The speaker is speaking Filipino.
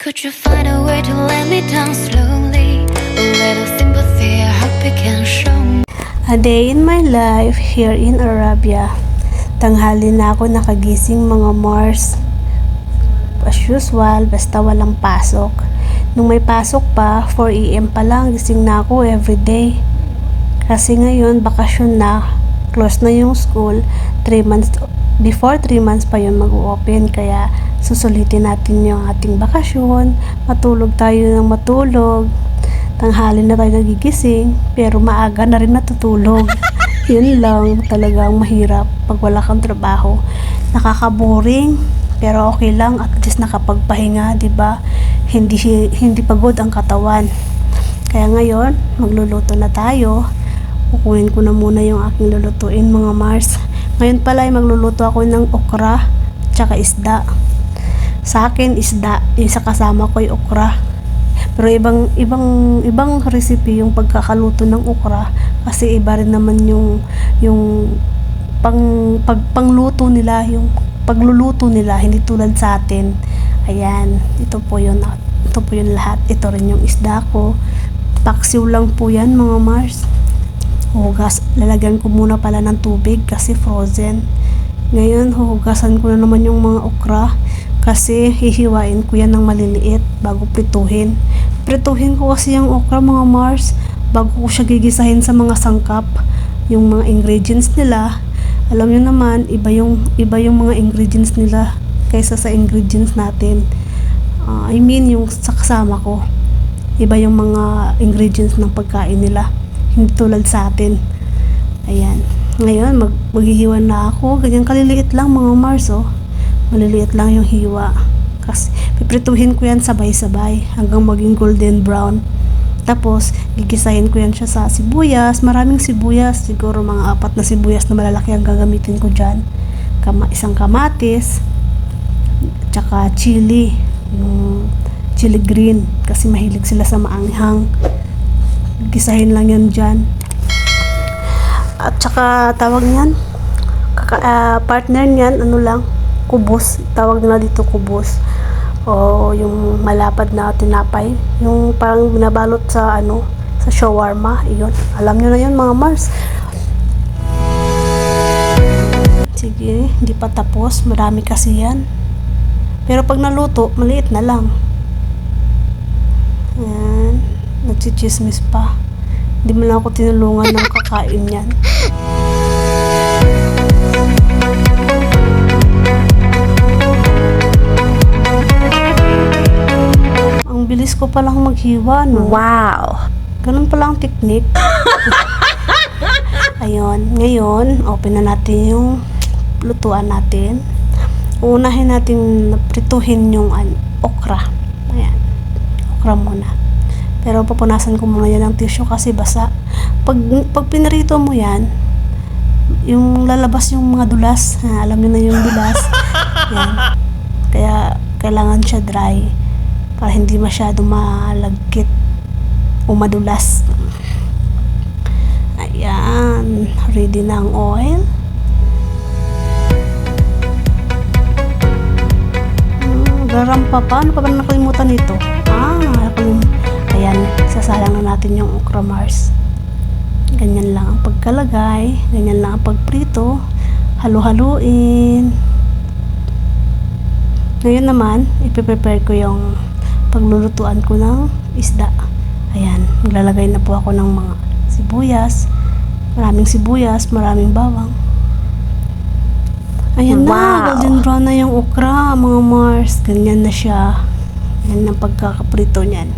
Could you find a way to let me down slowly? A little sympathy, I hope you can show me. A day in my life here in Arabia. Tanghali na ako nakagising mga Mars. As usual, basta walang pasok. Nung may pasok pa, 4 AM pa lang, gising na ako everyday. Kasi ngayon, bakasyon na. Close na yung school. 3 months, before 3 months pa yun mag-open. Kaya susulitin natin yung ating bakasyon. Matulog tayo ng matulog. Tanghali na tayo nagigising. Pero maaga na rin natutulog. Yun lang, talagang mahirap pag wala kang trabaho. Nakaka-boring, pero okay lang, at least nakapagpahinga, 'di ba? Hindi pagod ang katawan. Kaya ngayon, magluluto na tayo. Kukunin ko na muna yung aking lulutuin, mga Mars. Ngayon pala ay magluluto ako ng okra tsaka isda. Sa akin isda, yung sa kasama ko ay okra. Pero ibang recipe yung pagkakaluto ng okra, kasi iba rin naman yung pangluto nila, yung pagluluto nila, hindi tulad sa atin. Ayan, ito po yun lahat. Ito rin yung isda ko. Paksiw lang po yan, mga Mars. Hugas, lalagyan ko muna pala ng tubig kasi frozen. Ngayon, huhugasan ko na naman yung mga okra kasi hihiwain ko yan ng maliliit bago prituhin. Prituhin ko kasi yung okra, mga Mars, bago ko siya gigisahin sa mga sangkap, yung mga ingredients nila. Alam niyo naman, iba yung mga ingredients nila kaysa sa ingredients natin. I mean, yung sa kasama ko, iba yung mga ingredients ng pagkain nila, hindi tulad sa atin. Ayan. Ngayon, maghihiwa na ako. Ganyan kaliliit lang, mga Mars, oh. Maliliit lang yung hiwa. Kasi piprituhin ko yan sabay-sabay hanggang maging golden brown. Tapos, gigisahin ko yan siya sa sibuyas. Maraming sibuyas. Siguro mga 4 na sibuyas na malalaki ang gagamitin ko dyan. Isang kamatis. Tsaka chili. Yung chili green. Kasi mahilig sila sa maanghang. Gisahin lang yan dyan. At tsaka tawag niyan, partner niyan, ano lang, kubos. Tawag nila dito kubos. O yung malapad na tinapay. Yung parang binabalot sa sa shawarma. Iyon. Alam nyo na yun, mga Mars. Sige, hindi pa tapos. Marami kasi yan. Pero pag naluto, maliit na lang. Ayan. Nagchichismis pa. Hindi mo lang ako tinulungan ng kakain yan. Ang bilis ko palang maghiwa, no? Wow! Ganun pala ang technique. Ayun. Ngayon, open na natin yung lutuan natin. Uunahin natin prituhin yung okra. Ayan. Okra muna. Pero papunasan ko muna yan ng tissue kasi basa. Pag pinarito mo yan, yung lalabas yung mga dulas. Alam niyo na yung dulas. Yan. Kaya kailangan siya dry para hindi masyado malagkit o madulas. Ayan. Ready na ang oil. Garam pa. Paano pa ba nakalimutan nito? Nakalimutan. Ayan, sasalang na natin yung okra, Mars. Ganyan lang ang pagkalagay, ganyan lang ang pagprito. Halu-haluin. Ngayon naman, ipiprepare ko yung paglulutuan ko ng isda. Ayan, maglalagay na po ako ng mga sibuyas. Maraming bawang. Ayan. Wow. Na, golden brown na yung okra, mga Mars. Ganyan na siya. Yan ang pagkakaprito niyan.